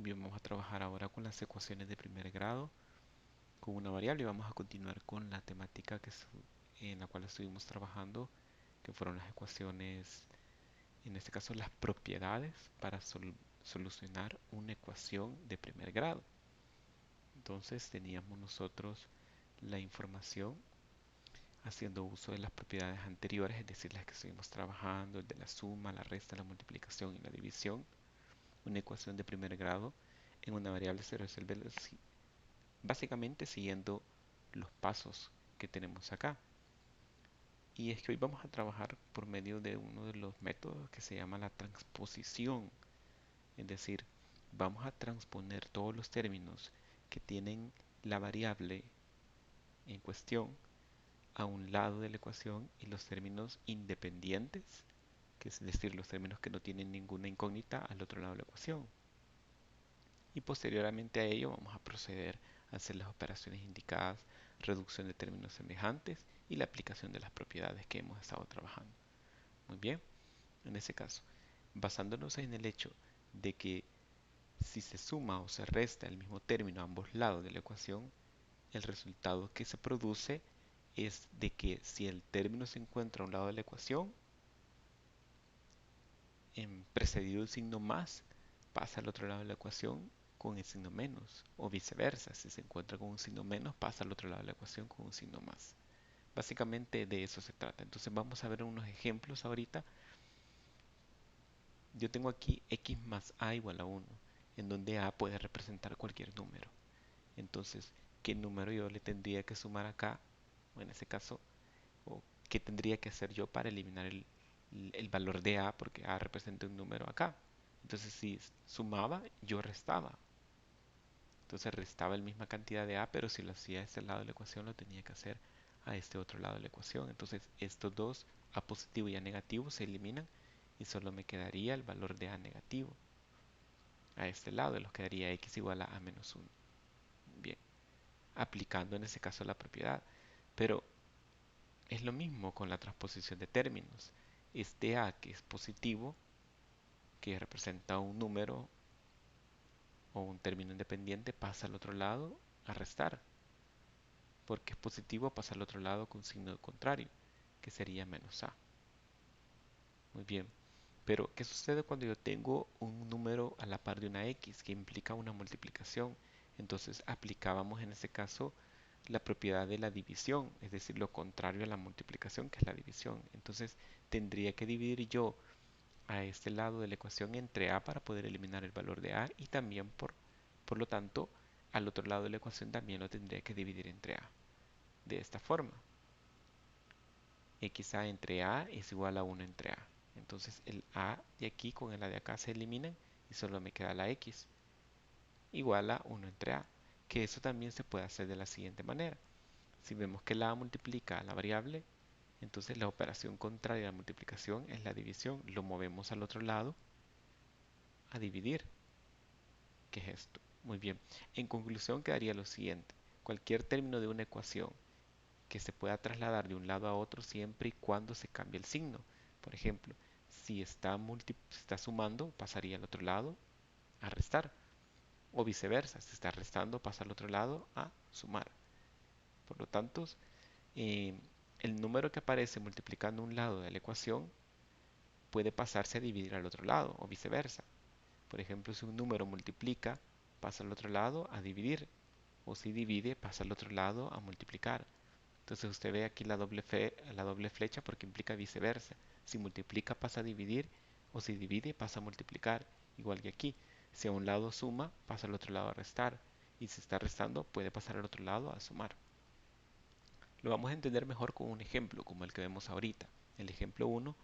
Bien, vamos a trabajar ahora con las ecuaciones de primer grado con una variable y vamos a continuar con la temática en la cual estuvimos trabajando, que fueron las ecuaciones, en este caso las propiedades para solucionar una ecuación de primer grado. Entonces teníamos nosotros la información haciendo uso de las propiedades anteriores, es decir, las que estuvimos trabajando, el de la suma, la resta, la multiplicación y la división. Una ecuación de primer grado en una variable se resuelve básicamente siguiendo los pasos que tenemos acá. Y es que hoy vamos a trabajar por medio de uno de los métodos que se llama la transposición. Es decir, vamos a transponer todos los términos que tienen la variable en cuestión a un lado de la ecuación y los términos independientes, que es decir, los términos que no tienen ninguna incógnita al otro lado de la ecuación. Y posteriormente a ello vamos a proceder a hacer las operaciones indicadas, reducción de términos semejantes y la aplicación de las propiedades que hemos estado trabajando. Muy bien, en ese caso, basándonos en el hecho de que si se suma o se resta el mismo término a ambos lados de la ecuación, el resultado que se produce es de que si el término se encuentra a un lado de la ecuación, en precedido del signo más, pasa al otro lado de la ecuación con el signo menos, o viceversa, si se encuentra con un signo menos, pasa al otro lado de la ecuación con un signo más. Básicamente de eso se trata. Entonces vamos a ver unos ejemplos ahorita. Yo tengo aquí x más a igual a 1, en donde a puede representar cualquier número. Entonces, ¿qué número yo le tendría que sumar acá? O en ese caso, o qué tendría que hacer yo para eliminar el valor de a, porque a representa un número acá. Entonces, si sumaba, yo restaba. Entonces restaba la misma cantidad de a, pero si lo hacía a este lado de la ecuación, lo tenía que hacer a este otro lado de la ecuación. Entonces, estos dos, a positivo y a negativo, se eliminan y solo me quedaría el valor de a negativo. A este lado, y los quedaría x igual a menos 1. Bien, aplicando en ese caso la propiedad. Pero es lo mismo con la transposición de términos. Este a que es positivo, que representa un número o un término independiente, pasa al otro lado a restar. Porque es positivo, pasa al otro lado con signo contrario, que sería menos a. Muy bien. Pero, ¿qué sucede cuando yo tengo un número a la par de una x que implica una multiplicación? Entonces aplicábamos en este caso la propiedad de la división, es decir, lo contrario a la multiplicación, que es la división. Entonces tendría que dividir yo a este lado de la ecuación entre a para poder eliminar el valor de a y también por lo tanto al otro lado de la ecuación también lo tendría que dividir entre a. De esta forma, xa entre a es igual a 1 entre a. Entonces el a de aquí con el a de acá se eliminan y solo me queda la x igual a 1 entre a, que eso también se puede hacer de la siguiente manera. Si vemos que la a multiplica a la variable, entonces la operación contraria a la multiplicación es la división. Lo movemos al otro lado a dividir. ¿Qué es esto? Muy bien. En conclusión quedaría lo siguiente. Cualquier término de una ecuación que se pueda trasladar de un lado a otro siempre y cuando se cambie el signo. Por ejemplo, si está sumando, pasaría al otro lado a restar. O viceversa, si está restando, pasa al otro lado a sumar. Por lo tanto, eh, el número que aparece multiplicando un lado de la ecuación puede pasarse a dividir al otro lado o viceversa. Por ejemplo, si un número multiplica, pasa al otro lado a dividir. O si divide, pasa al otro lado a multiplicar. Entonces usted ve aquí la doble flecha porque implica viceversa. Si multiplica pasa a dividir o si divide pasa a multiplicar. Igual que aquí. Si a un lado suma, pasa al otro lado a restar. Y si está restando, puede pasar al otro lado a sumar. Lo vamos a entender mejor con un ejemplo, como el que vemos ahorita. El ejemplo 1,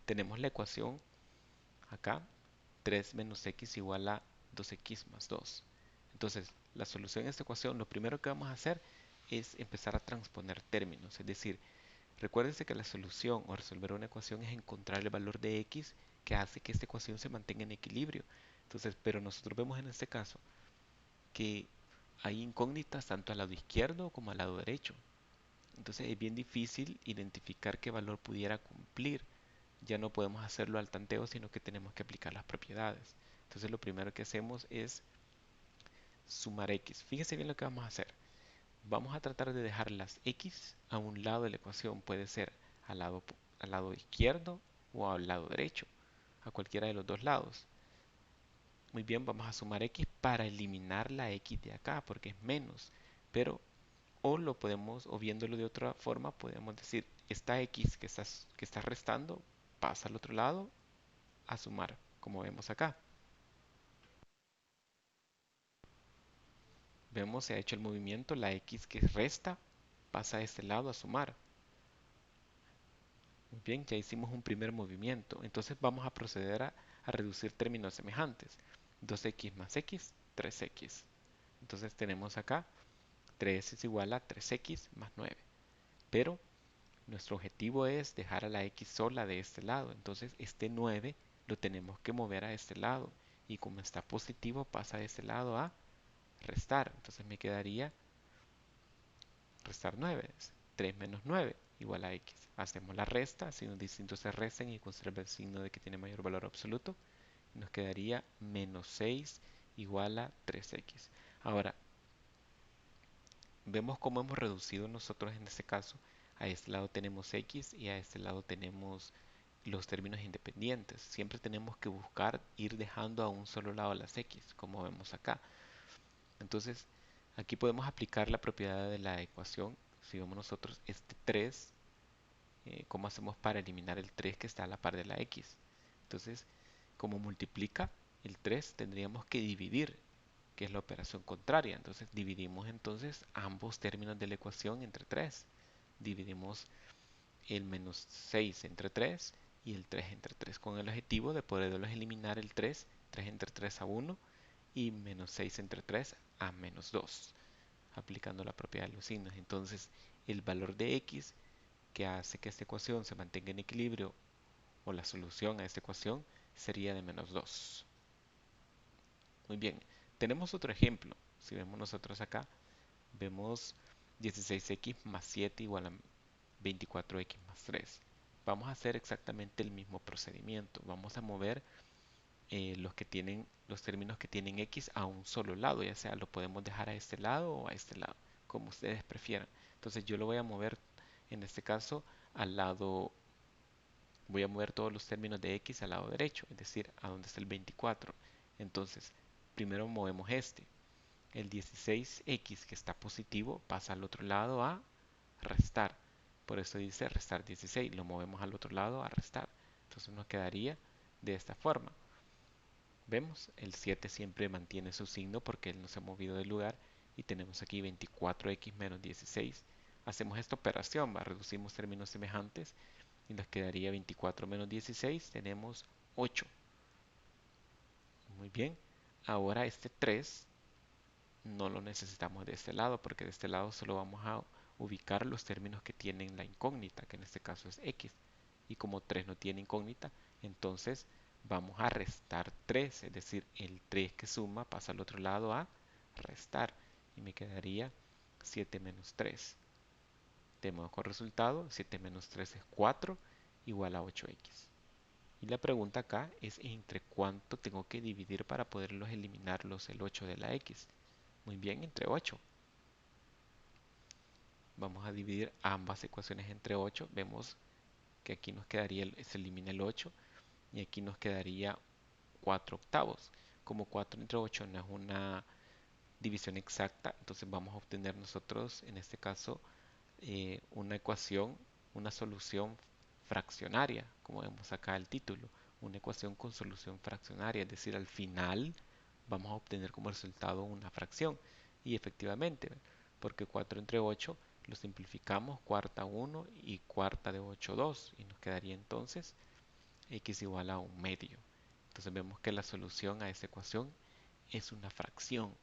tenemos la ecuación acá, 3 menos x igual a 2x más 2. Entonces, la solución a esta ecuación, lo primero que vamos a hacer es empezar a transponer términos. Es decir, recuérdense que la solución o resolver una ecuación es encontrar el valor de x que hace que esta ecuación se mantenga en equilibrio. Entonces, pero nosotros vemos en este caso que hay incógnitas tanto al lado izquierdo como al lado derecho. Entonces es bien difícil identificar qué valor pudiera cumplir. Ya no podemos hacerlo al tanteo, sino que tenemos que aplicar las propiedades. Entonces lo primero que hacemos es sumar x. Fíjese bien lo que vamos a hacer. Vamos a tratar de dejar las x a un lado de la ecuación. Puede ser al lado izquierdo o al lado derecho, a cualquiera de los dos lados. Muy bien, vamos a sumar x para eliminar la x de acá, porque es menos. Pero, o lo podemos, o viéndolo de otra forma, podemos decir, esta x que estás restando pasa al otro lado a sumar, como vemos acá. Vemos, se ha hecho el movimiento, la x que resta pasa a este lado a sumar. Muy bien, ya hicimos un primer movimiento. Entonces vamos a proceder a reducir términos semejantes. 2x más x, 3x. Entonces tenemos acá 3 es igual a 3x más 9. Pero nuestro objetivo es dejar a la x sola de este lado. Entonces este 9 lo tenemos que mover a este lado. Y como está positivo pasa de este lado a restar. Entonces me quedaría restar 9. 3 menos 9 igual a x. Hacemos la resta, signos distintos se restan y conserva el signo de que tiene mayor valor absoluto. Y nos quedaría menos 6 igual a 3x. Ahora, vemos cómo hemos reducido nosotros en este caso. A este lado tenemos x y a este lado tenemos los términos independientes. Siempre tenemos que buscar ir dejando a un solo lado las x, como vemos acá. Entonces, aquí podemos aplicar la propiedad de la ecuación. Si vemos nosotros este 3, ¿cómo hacemos para eliminar el 3 que está a la par de la x? Entonces, como multiplica el 3, tendríamos que dividir, que es la operación contraria. Entonces, dividimos entonces ambos términos de la ecuación entre 3. Dividimos el menos 6 entre 3 y el 3 entre 3 con el objetivo de poderlos eliminar el 3, 3 entre 3 a 1 y menos 6 entre 3 a menos 2, aplicando la propiedad de los signos. Entonces, el valor de x que hace que esta ecuación se mantenga en equilibrio o la solución a esta ecuación sería de menos 2. Muy bien, tenemos otro ejemplo. Si vemos nosotros acá, vemos 16x más 7 igual a 24x más 3. Vamos a hacer exactamente el mismo procedimiento. Vamos a mover los términos que tienen x a un solo lado, ya sea lo podemos dejar a este lado o a este lado, como ustedes prefieran. Entonces yo lo voy a mover, en este caso, al lado, voy a mover todos los términos de x al lado derecho, es decir, a donde está el 24. Entonces, primero movemos este. El 16x que está positivo pasa al otro lado a restar. Por eso dice restar 16. Lo movemos al otro lado a restar. Entonces nos quedaría de esta forma. Vemos, el 7 siempre mantiene su signo porque él no se ha movido del lugar. Y tenemos aquí 24x menos 16. Hacemos esta operación, reducimos términos semejantes y nos quedaría 24 menos 16. Tenemos 8. Muy bien. Ahora este 3 no lo necesitamos de este lado porque de este lado solo vamos a ubicar los términos que tienen la incógnita, que en este caso es x. Y como 3 no tiene incógnita, entonces vamos a restar 3, es decir, el 3 que suma pasa al otro lado a restar. Y me quedaría 7 menos 3. Tenemos con resultado 7 menos 3 es 4 igual a 8x. Y la pregunta acá es entre cuánto tengo que dividir para poderlos eliminar el 8 de la x. Muy bien, entre 8. Vamos a dividir ambas ecuaciones entre 8. Vemos que aquí nos quedaría, se elimina el 8 y aquí nos quedaría 4 octavos. Como 4 entre 8 no es una división exacta, entonces vamos a obtener nosotros, en este caso, una ecuación, una solución fraccionaria, como vemos acá el título, una ecuación con solución fraccionaria, es decir, al final vamos a obtener como resultado una fracción. Y efectivamente, porque 4 entre 8 lo simplificamos, cuarta 1 y cuarta de 8 2, y nos quedaría entonces x igual a un medio. Entonces vemos que la solución a esta ecuación es una fracción,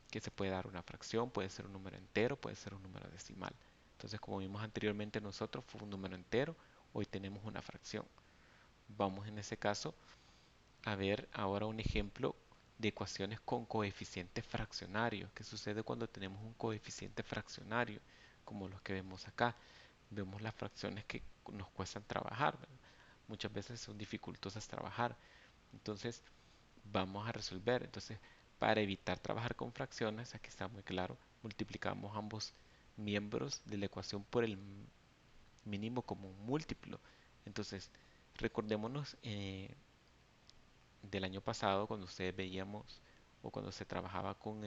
que se puede dar una fracción, puede ser un número entero, puede ser un número decimal. Entonces, como vimos anteriormente nosotros, fue un número entero, hoy tenemos una fracción. Vamos en ese caso a ver ahora un ejemplo de ecuaciones con coeficientes fraccionarios. ¿Qué sucede cuando tenemos un coeficiente fraccionario? Como los que vemos acá. Vemos las fracciones que nos cuestan trabajar, ¿verdad? Muchas veces son dificultosas trabajar. Entonces, vamos a resolver. Entonces, Para evitar trabajar con fracciones, aquí está muy claro, multiplicamos ambos miembros de la ecuación por el mínimo común múltiplo. Entonces, recordémonos del año pasado cuando ustedes veíamos o cuando se trabajaba con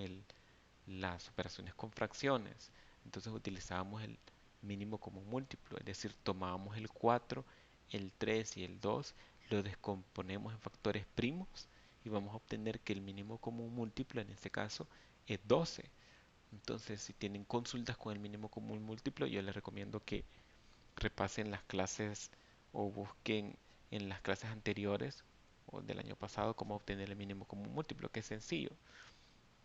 las operaciones con fracciones. Entonces utilizábamos el mínimo común múltiplo, es decir, tomábamos el 4, el 3 y el 2, lo descomponemos en factores primos y vamos a obtener que el mínimo común múltiplo en este caso es 12. Entonces, si tienen consultas con el mínimo común múltiplo, yo les recomiendo que repasen las clases o busquen en las clases anteriores o del año pasado cómo obtener el mínimo común múltiplo, que es sencillo.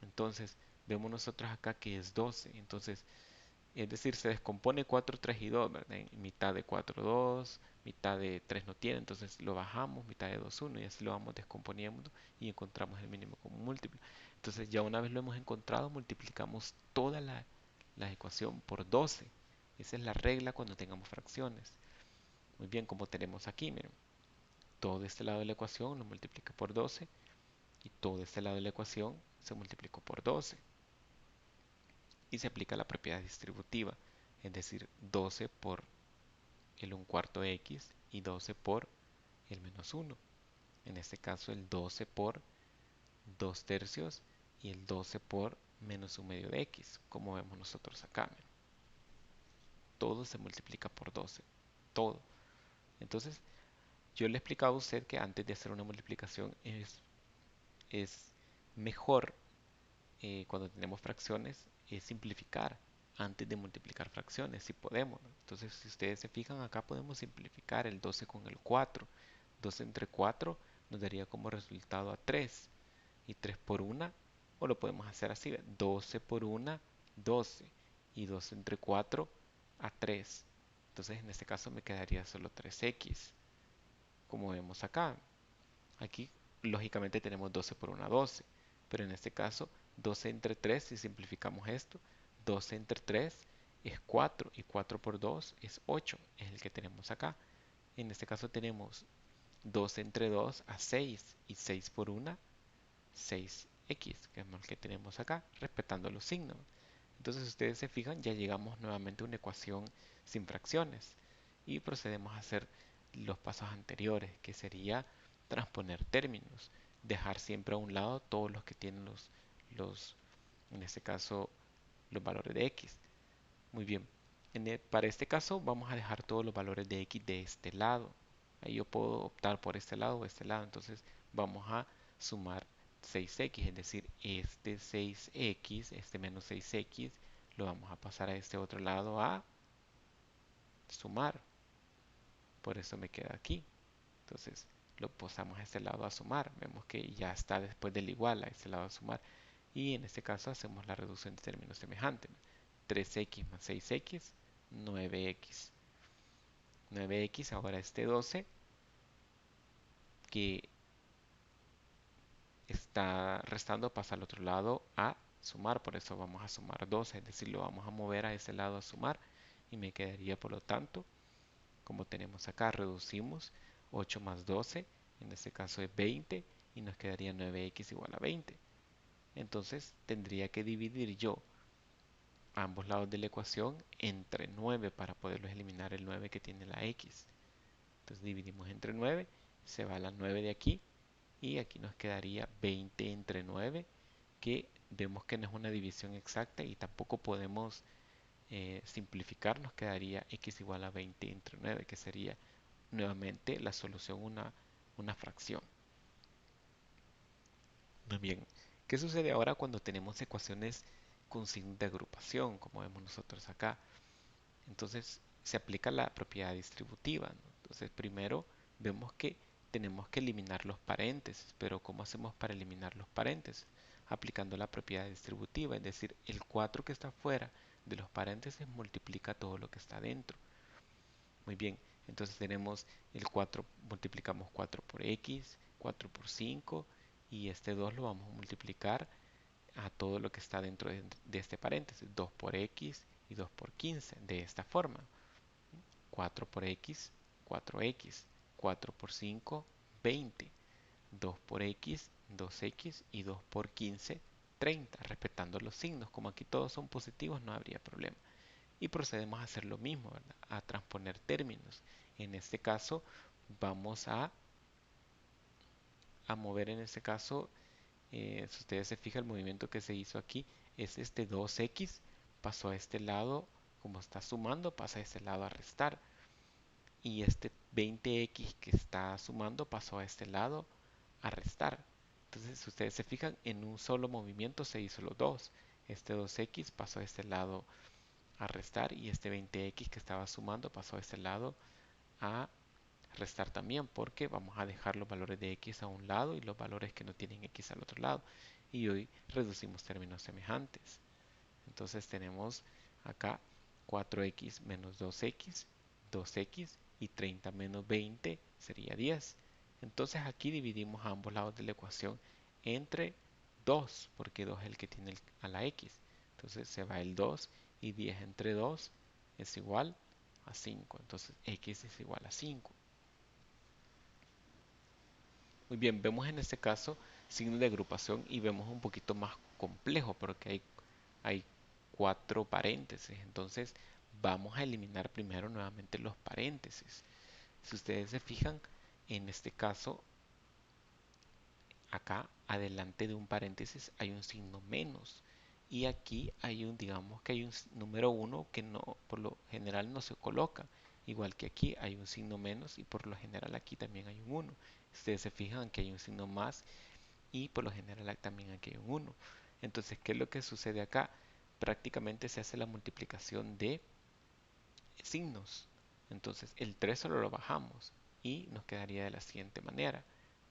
Entonces, vemos nosotros acá que es 12. Entonces, es decir, se descompone 4, 3 y 2, ¿verdad? En mitad de 4, 2, mitad de 3 no tiene, entonces lo bajamos, mitad de 2, 1 y así lo vamos descomponiendo y encontramos el mínimo común múltiplo. Entonces, ya una vez lo hemos encontrado, multiplicamos toda la ecuación por 12. Esa es la regla cuando tengamos fracciones. Muy bien, como tenemos aquí, miren, todo este lado de la ecuación lo multiplica por 12 y todo este lado de la ecuación se multiplicó por 12 y se aplica la propiedad distributiva, es decir, 12 por el 1 cuarto de x y 12 por el menos 1. En este caso el 12 por 2 tercios y el 12 por menos 1 medio de x, como vemos nosotros acá. Todo se multiplica por 12, todo. Entonces, yo le he explicado a usted que antes de hacer una multiplicación es mejor cuando tenemos fracciones es simplificar antes de multiplicar fracciones, si podemos, ¿no? Entonces, si ustedes se fijan, acá podemos simplificar el 12 con el 4. 12 entre 4 nos daría como resultado a 3. Y 3 por 1, o lo podemos hacer así, 12 por 1, 12. Y 12 entre 4 a 3. Entonces, en este caso me quedaría solo 3x, como vemos acá. Aquí, lógicamente, tenemos 12 por 1, 12. Pero en este caso, 12 entre 3, si simplificamos esto, 12 entre 3 es 4 y 4 por 2 es 8, es el que tenemos acá. En este caso tenemos 12 entre 2 a 6 y 6 por 1, 6x, que es el que tenemos acá, respetando los signos. Entonces, si ustedes se fijan, ya llegamos nuevamente a una ecuación sin fracciones y procedemos a hacer los pasos anteriores, que sería transponer términos, dejar siempre a un lado todos los que tienen los en este caso, los valores de x. Muy bien, para este caso vamos a dejar todos los valores de x de este lado. Ahí yo puedo optar por este lado o este lado, entonces vamos a sumar 6x, es decir, este 6x, este menos 6x, lo vamos a pasar a este otro lado a sumar. Por eso me queda aquí. Entonces lo pasamos a este lado a sumar. Vemos que ya está después del igual a este lado a sumar. Y en este caso hacemos la reducción de términos semejantes. 3x más 6x, 9x. 9x, ahora este 12 que está restando pasa al otro lado a sumar, por eso vamos a sumar 12, es decir, lo vamos a mover a ese lado a sumar y me quedaría por lo tanto, como tenemos acá, reducimos 8 más 12, en este caso es 20 y nos quedaría 9x igual a 20. Entonces tendría que dividir yo ambos lados de la ecuación entre 9 para poderlos eliminar el 9 que tiene la x. Entonces dividimos entre 9, se va la 9 de aquí y aquí nos quedaría 20 entre 9, que vemos que no es una división exacta y tampoco podemos simplificar, nos quedaría x igual a 20 entre 9, que sería nuevamente la solución una fracción. Muy bien, ¿qué sucede ahora cuando tenemos ecuaciones con signos de agrupación, como vemos nosotros acá? Entonces se aplica la propiedad distributiva, ¿no? Entonces primero vemos que tenemos que eliminar los paréntesis, pero ¿cómo hacemos para eliminar los paréntesis? Aplicando la propiedad distributiva, es decir, el 4 que está fuera de los paréntesis multiplica todo lo que está dentro. Muy bien, entonces tenemos el 4, multiplicamos 4 por x, 4 por 5 y este 2 lo vamos a multiplicar a todo lo que está dentro de este paréntesis, 2 por x y 2 por 15, de esta forma. 4 por x, 4x, 4 por 5, 20, 2 por x 2x y 2 por 15, 30, respetando los signos. Como aquí todos son positivos, no habría problema. Y procedemos a hacer lo mismo, ¿verdad? A transponer términos. En este caso, vamos a mover en este caso, si ustedes se fijan, el movimiento que se hizo aquí es este 2x, pasó a este lado, como está sumando, pasa a este lado a restar. Y este 20x que está sumando pasó a este lado a restar. Entonces, si ustedes se fijan, en un solo movimiento se hizo los dos. Este 2x pasó a este lado a restar y este 20x que estaba sumando pasó a este lado a restar también, porque vamos a dejar los valores de x a un lado y los valores que no tienen x al otro lado. Y hoy reducimos términos semejantes. Entonces tenemos acá 4x menos 2x, 2x y 30 menos 20 sería 10. Entonces aquí dividimos a ambos lados de la ecuación entre 2, porque 2 es el que tiene a la x. Entonces se va el 2 y 10 entre 2 es igual a 5. Entonces x es igual a 5. Muy bien, vemos en este caso signos de agrupación y vemos un poquito más complejo porque hay cuatro paréntesis. Entonces vamos a eliminar primero nuevamente los paréntesis. Si ustedes se fijan, en este caso, acá adelante de un paréntesis hay un signo menos. Y aquí hay un, digamos que hay un número 1 que no, por lo general no se coloca. Igual que aquí hay un signo menos y por lo general aquí también hay un 1. Ustedes se fijan que hay un signo más y por lo general también aquí hay un 1. Entonces, ¿qué es lo que sucede acá? Prácticamente se hace la multiplicación de signos. Entonces, el 3 solo lo bajamos y nos quedaría de la siguiente manera.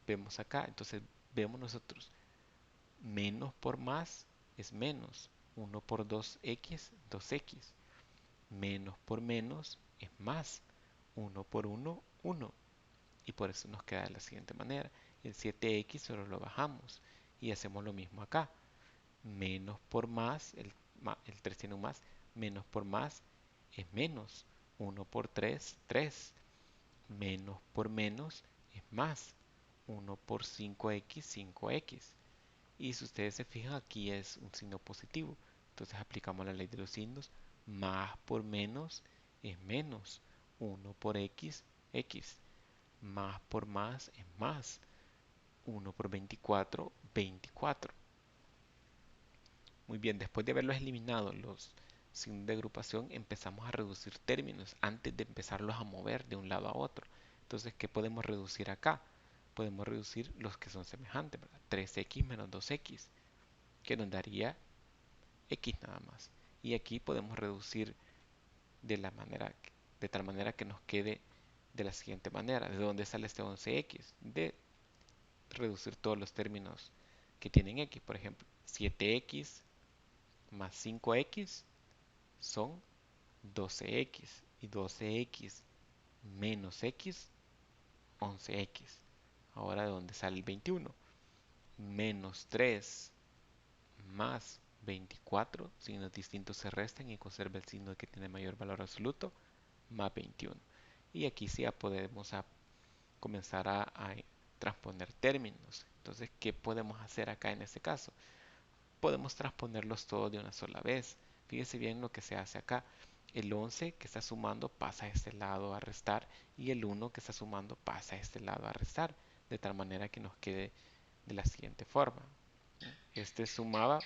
Vemos acá, entonces vemos nosotros, menos por más es menos. 1 por 2x, 2x. Menos por menos es más. 1 por 1, 1. Y por eso nos queda de la siguiente manera. El 7x solo lo bajamos y hacemos lo mismo acá. Menos por más, el 3 tiene un más, menos por más es menos. 1 por 3, 3. Menos por menos es más. 1 por 5x, 5x. Y si ustedes se fijan, aquí es un signo positivo. Entonces aplicamos la ley de los signos. Más por menos es menos. 1 por x, x. Más por más es más. 1 por 24, 24. Muy bien, después de haberlos eliminado los signos de agrupación, empezamos a reducir términos antes de empezarlos a mover de un lado a otro. Entonces, ¿qué podemos reducir acá? Podemos reducir los que son semejantes, ¿verdad? 3x menos 2x, que nos daría x nada más. Y aquí podemos reducir de la manera, de tal manera que nos quede de la siguiente manera. ¿De dónde sale este 11x? De reducir todos los términos que tienen x. Por ejemplo, 7x más 5x son 12x y 12x menos x, 11x. Ahora, ¿de dónde sale el 21? Menos 3 más 24, signos distintos se restan y conserva el signo que tiene mayor valor absoluto, más 21. Y aquí sí ya podemos comenzar a transponer términos. Entonces, ¿qué podemos hacer acá en este caso? Podemos transponerlos todos de una sola vez. Fíjense bien lo que se hace acá. El 11 que está sumando pasa a este lado a restar y el 1 que está sumando pasa a este lado a restar, de tal manera que nos quede de la siguiente forma. Este sumaba,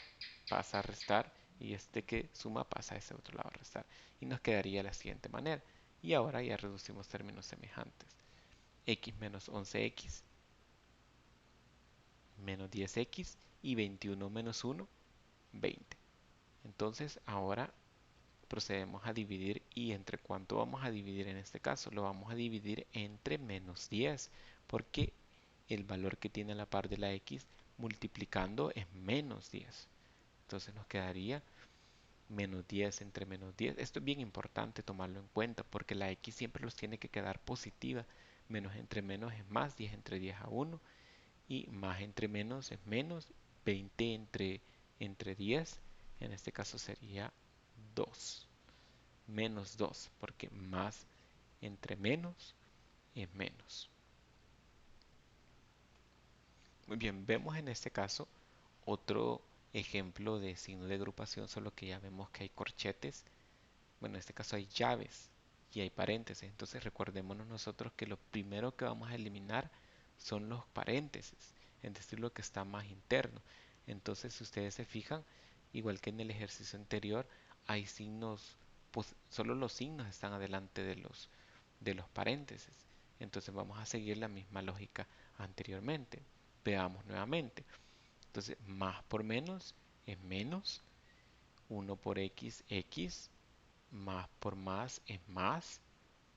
pasa a restar y este que suma pasa a ese otro lado a restar. Y nos quedaría de la siguiente manera. Y ahora ya reducimos términos semejantes. X menos 11x menos 10x y 21 menos 1, 20. Entonces ahora procedemos a dividir y entre cuánto vamos a dividir en este caso. Lo vamos a dividir entre menos 10 porque el valor que tiene a la par de la x multiplicando es menos 10. Entonces nos quedaría menos 10 entre menos 10. Esto es bien importante tomarlo en cuenta porque la x siempre los tiene que quedar positiva. Menos entre menos es más, 10 entre 10 a 1 y más entre menos es menos, 20 entre 10, en este caso sería 2. Menos 2 porque más entre menos es menos. Muy bien, vemos en este caso otro ejemplo de signo de agrupación, solo que ya vemos que hay corchetes. Bueno, en este caso hay llaves y hay paréntesis. Entonces recordémonos nosotros que lo primero que vamos a eliminar son los paréntesis, es decir, lo que está más interno. Entonces, si ustedes se fijan, igual que en el ejercicio anterior, hay signos, pues solo los signos están adelante de los paréntesis. Entonces vamos a seguir la misma lógica anteriormente. Veamos nuevamente. Entonces, más por menos es menos, uno por x, x, más por más es más,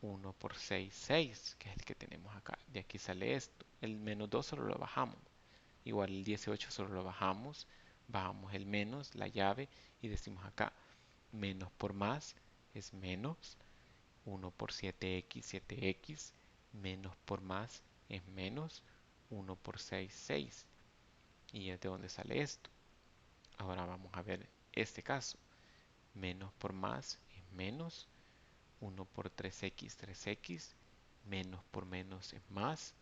uno por 6 6, que es el que tenemos acá. De aquí sale esto. El menos 2 solo lo bajamos. Igual el 18 solo lo bajamos. Bajamos el menos, la llave, y decimos acá, menos por más es menos, uno por 7x, 7x, menos por más es menos, uno por 6 6. Y es de donde sale esto. Ahora vamos a ver este caso. Menos por más es menos, uno por 3x, 3x, menos por menos es más,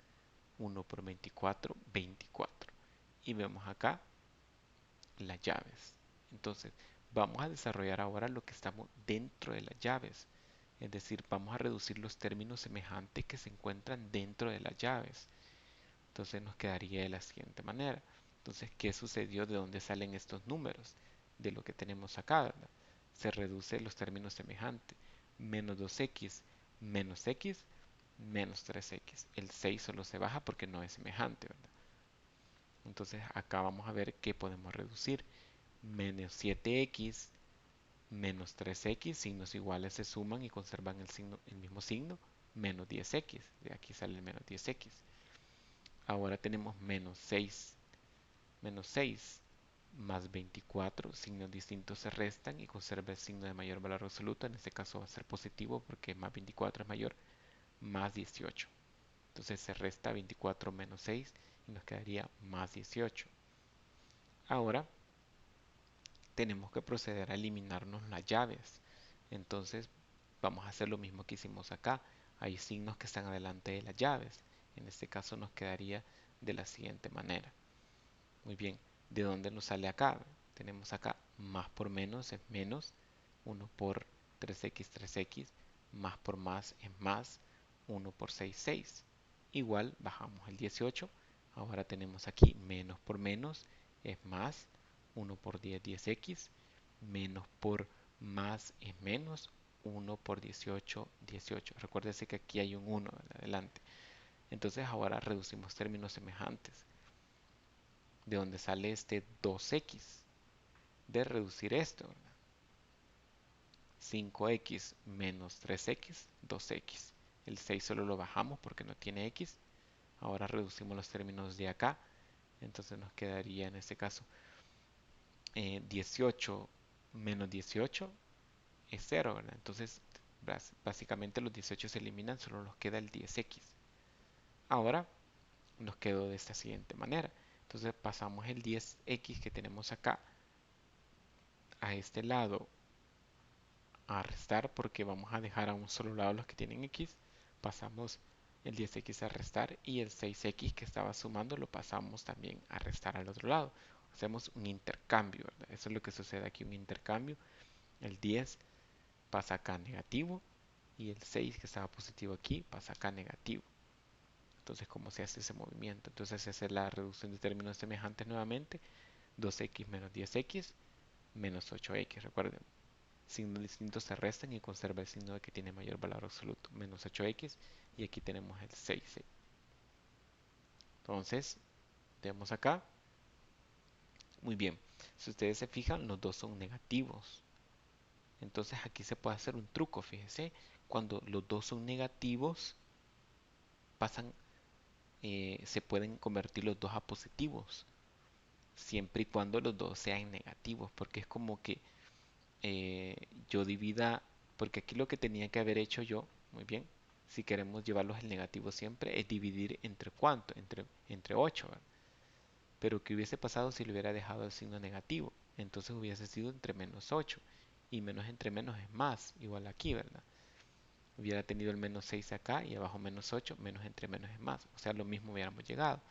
uno por 24, 24. Y vemos acá las llaves. Entonces, vamos a desarrollar ahora lo que estamos dentro de las llaves. Es decir, vamos a reducir los términos semejantes que se encuentran dentro de las llaves. Entonces nos quedaría de la siguiente manera. Entonces, ¿qué sucedió? ¿De dónde salen estos números? De lo que tenemos acá, ¿verdad? Se reduce los términos semejantes. Menos 2x menos x menos 3x. El 6 solo se baja porque no es semejante, ¿verdad? Entonces acá vamos a ver qué podemos reducir. Menos 7x menos 3x, signos iguales se suman y conservan el mismo signo. Menos 10x. De aquí sale el menos 10x. Ahora tenemos menos 6 más 24, signos distintos se restan y conserva el signo de mayor valor absoluto. En este caso va a ser positivo porque más 24 es mayor, más 18. Entonces se resta 24 menos 6 y nos quedaría más 18. Ahora tenemos que proceder a eliminarnos las llaves. Entonces vamos a hacer lo mismo que hicimos acá. Hay signos que están adelante de las llaves. En este caso nos quedaría de la siguiente manera. Muy bien, ¿de dónde nos sale acá? Tenemos acá más por menos es menos, uno por 3x, 3x, más por más es más, uno por 6 6. Igual bajamos el 18, ahora tenemos aquí menos por menos es más, uno por 10, 10x, menos por más es menos, uno por 18, 18. Recuérdese que aquí hay un 1 adelante. Entonces ahora reducimos términos semejantes de donde sale este 2x, de reducir esto, ¿verdad? 5x menos 3x, 2x. El 6 solo lo bajamos porque no tiene x. Ahora reducimos los términos de acá. Entonces nos quedaría en este caso 18 menos 18 es 0, ¿verdad? Entonces básicamente los 18 se eliminan, solo nos queda el 10x. Ahora nos quedó de esta siguiente manera. Entonces pasamos el 10x que tenemos acá a este lado a restar porque vamos a dejar a un solo lado los que tienen x. Pasamos el 10x a restar y el 6x que estaba sumando lo pasamos también a restar al otro lado. Hacemos un intercambio, ¿verdad? Eso es lo que sucede aquí, un intercambio. El 10 pasa acá negativo y el 6 que estaba positivo aquí pasa acá negativo. Entonces, ¿cómo se hace ese movimiento? Entonces se hace la reducción de términos semejantes nuevamente. 2x menos 10x menos 8x. Recuerden, signos distintos se restan y conserva el signo de que tiene mayor valor absoluto, menos 8x, y aquí tenemos el 6. Entonces, vemos acá, muy bien, si ustedes se fijan, los dos son negativos. Entonces aquí se puede hacer un truco, fíjense, cuando los dos son negativos, pasan, se pueden convertir los dos a positivos, siempre y cuando los dos sean negativos, porque es como que yo divida, porque aquí lo que tenía que haber hecho yo, muy bien, si queremos llevarlos al negativo siempre, es dividir entre cuánto, entre 8, ¿verdad? Pero ¿qué hubiese pasado si le hubiera dejado el signo negativo? Entonces hubiese sido entre menos 8, y menos entre menos es más, igual aquí, ¿verdad? Hubiera tenido el menos 6 acá y abajo menos 8, menos entre menos es más, o sea, lo mismo hubiéramos llegado.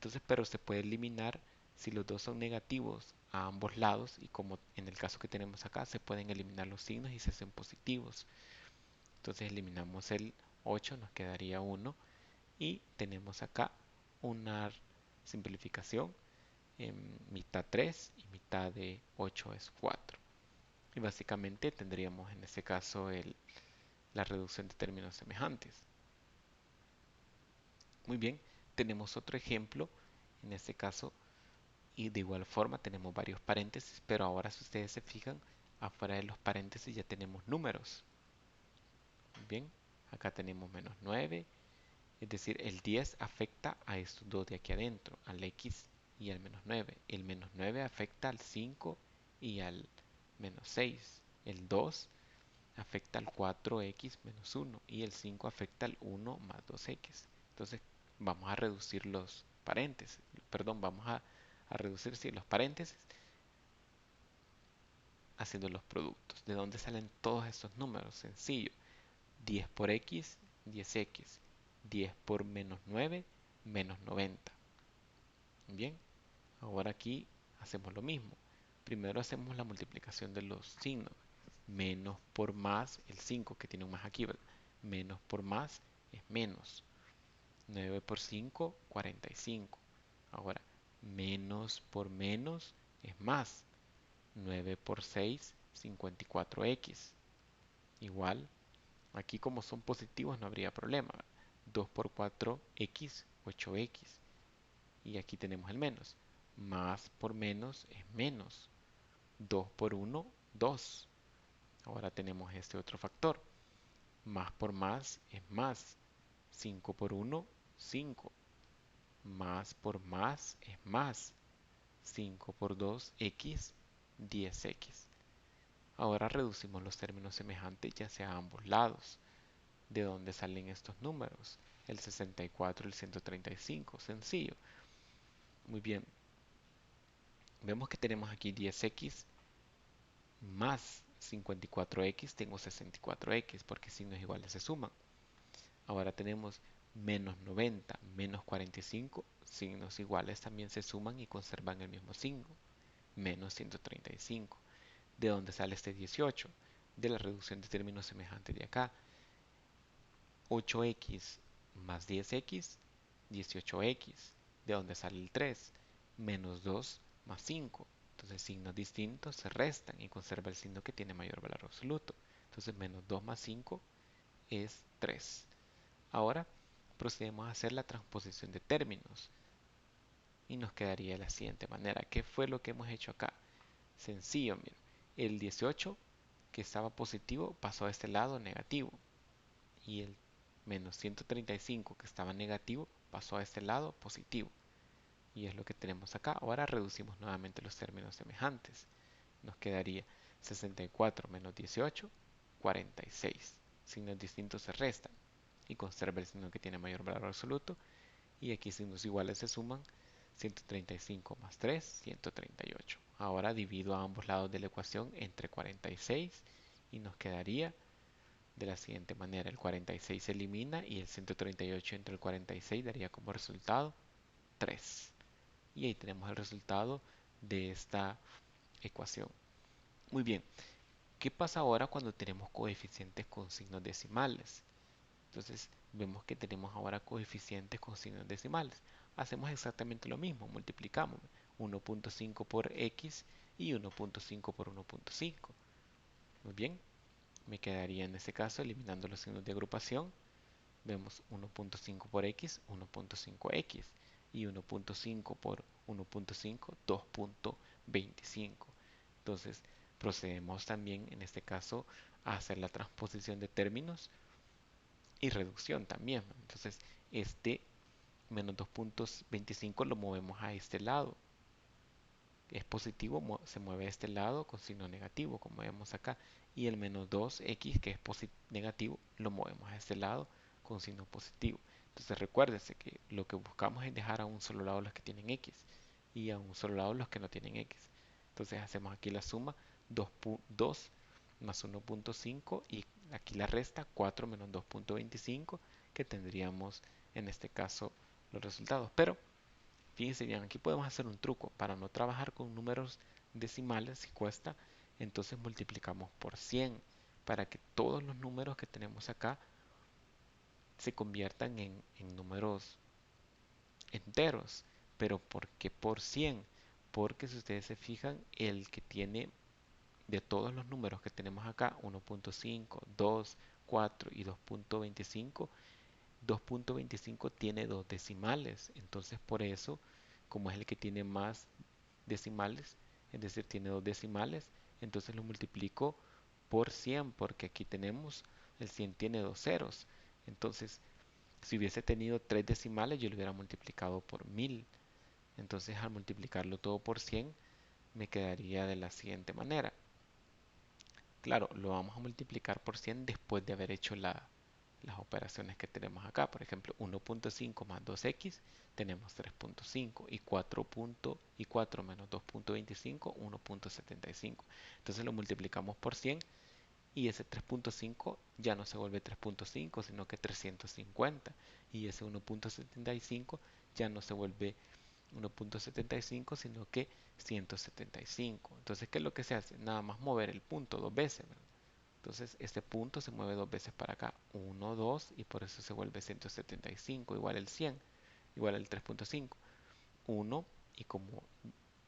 Entonces, pero se puede eliminar si los dos son negativos a ambos lados y como en el caso que tenemos acá, se pueden eliminar los signos y se hacen positivos. Entonces eliminamos el 8, nos quedaría 1 y tenemos acá una simplificación en mitad 3 y mitad de 8 es 4. Y básicamente tendríamos en este caso la reducción de términos semejantes. Muy bien, tenemos otro ejemplo, en este caso, y de igual forma tenemos varios paréntesis, pero ahora si ustedes se fijan, afuera de los paréntesis ya tenemos números. Muy bien, acá tenemos menos 9, es decir, el 10 afecta a estos dos de aquí adentro, al X y al menos 9. El menos 9 afecta al 5 y al menos 6. El 2 afecta al 4x menos 1 y el 5 afecta al 1 más 2x. Entonces vamos a reducir los paréntesis, perdón, vamos a reducir sí, los paréntesis haciendo los productos. ¿De dónde salen todos estos números? Sencillo. 10 por x, 10x. 10 por menos 9, menos 90. Bien, ahora aquí hacemos lo mismo. Primero hacemos la multiplicación de los signos. Menos por más, el 5 que tiene un más aquí, ¿verdad? Menos por más es menos. 9 por 5, 45. Ahora, menos por menos es más. 9 por 6, 54x. Igual, aquí como son positivos no habría problema. 2 por 4, x, 8x. Y aquí tenemos el menos. Más por menos es menos. 2 por 1, 2. Ahora tenemos este otro factor. Más por más es más. 5 por 1, 5. Más por más es más. 5 por 2, x, 10x. Ahora reducimos los términos semejantes ya sea a ambos lados. ¿De dónde salen estos números? El 64 y el 135. Sencillo. Muy bien. Vemos que tenemos aquí 10x más 54x. Tengo 64x porque signos iguales se suman. Ahora tenemos menos 90 menos 45. Signos iguales también se suman y conservan el mismo signo. Menos 135. ¿De dónde sale este 18? De la reducción de términos semejantes de acá. 8x más 10x, 18x. ¿De dónde sale el 3? Menos 2 más 5. Entonces signos distintos se restan y conserva el signo que tiene mayor valor absoluto. Entonces menos 2 más 5 es 3. Ahora procedemos a hacer la transposición de términos y nos quedaría de la siguiente manera. ¿Qué fue lo que hemos hecho acá? Sencillo, mira. El 18 que estaba positivo pasó a este lado negativo y el menos 135 que estaba negativo pasó a este lado positivo. Y es lo que tenemos acá. Ahora reducimos nuevamente los términos semejantes. Nos quedaría 64 menos 18, 46. Signos distintos se restan y conserva el signo que tiene mayor valor absoluto. Y aquí signos iguales se suman. 135 más 3, 138. Ahora divido a ambos lados de la ecuación entre 46 y nos quedaría de la siguiente manera. El 46 se elimina y el 138 entre el 46 daría como resultado 3. Y ahí tenemos el resultado de esta ecuación. Muy bien, ¿qué pasa ahora cuando tenemos coeficientes con signos decimales? Entonces vemos que tenemos ahora coeficientes con signos decimales. Hacemos exactamente lo mismo, multiplicamos 1.5 por x y 1.5 por 1.5. Muy bien, me quedaría en este caso eliminando los signos de agrupación. Vemos 1.5 por x, 1.5x y 1.5 por 1.5, 2.25. Entonces procedemos también en este caso a hacer la transposición de términos y reducción también. Entonces este menos 2.25 lo movemos a este lado. Es positivo, se mueve a este lado con signo negativo, como vemos acá. Y el menos 2x, que es negativo, lo movemos a este lado con signo positivo. Entonces recuérdese que lo que buscamos es dejar a un solo lado los que tienen x y a un solo lado los que no tienen x. Entonces hacemos aquí la suma 2 más 1.5 y aquí la resta 4 menos 2.25 que tendríamos en este caso los resultados. Pero Fíjense bien, aquí podemos hacer un truco. Para no trabajar con números decimales, si cuesta, entonces multiplicamos por 100 para que todos los números que tenemos acá se conviertan en números enteros. Pero ¿por qué por 100? Porque si ustedes se fijan, el que tiene de todos los números que tenemos acá, 1.5, 2, 4 y 2.25, 2.25 tiene dos decimales. Entonces por eso, como es el que tiene más decimales, es decir, tiene dos decimales, entonces lo multiplico por 100 porque aquí tenemos, el 100 tiene dos ceros. Entonces, si hubiese tenido tres decimales, yo lo hubiera multiplicado por 1000. Entonces, al multiplicarlo todo por 100, me quedaría de la siguiente manera. Claro, lo vamos a multiplicar por 100 después de haber hecho las operaciones que tenemos acá. Por ejemplo, 1.5 más 2x tenemos 3.5 y 4 menos 2.25, 1.75. Entonces lo multiplicamos por 100 y ese 3.5 ya no se vuelve 3.5, sino que 350. Y ese 1.75 ya no se vuelve 1.75, sino que 175. Entonces, ¿qué es lo que se hace? Nada más mover el punto dos veces, ¿verdad? Entonces, este punto se mueve dos veces para acá, 1, 2, y por eso se vuelve 175, igual el 100, igual el 3.5, 1, y como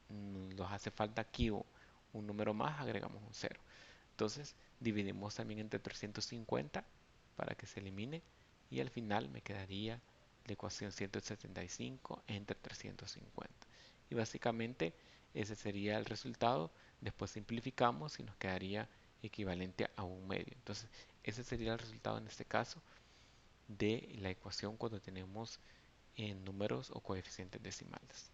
nos hace falta aquí un número más, agregamos un 0. Entonces, dividimos también entre 350 para que se elimine, y al final me quedaría la ecuación 175 entre 350. Y básicamente ese sería el resultado. Después simplificamos y nos quedaría equivalente a un medio. Entonces, ese sería el resultado en este caso de la ecuación cuando tenemos números o coeficientes decimales.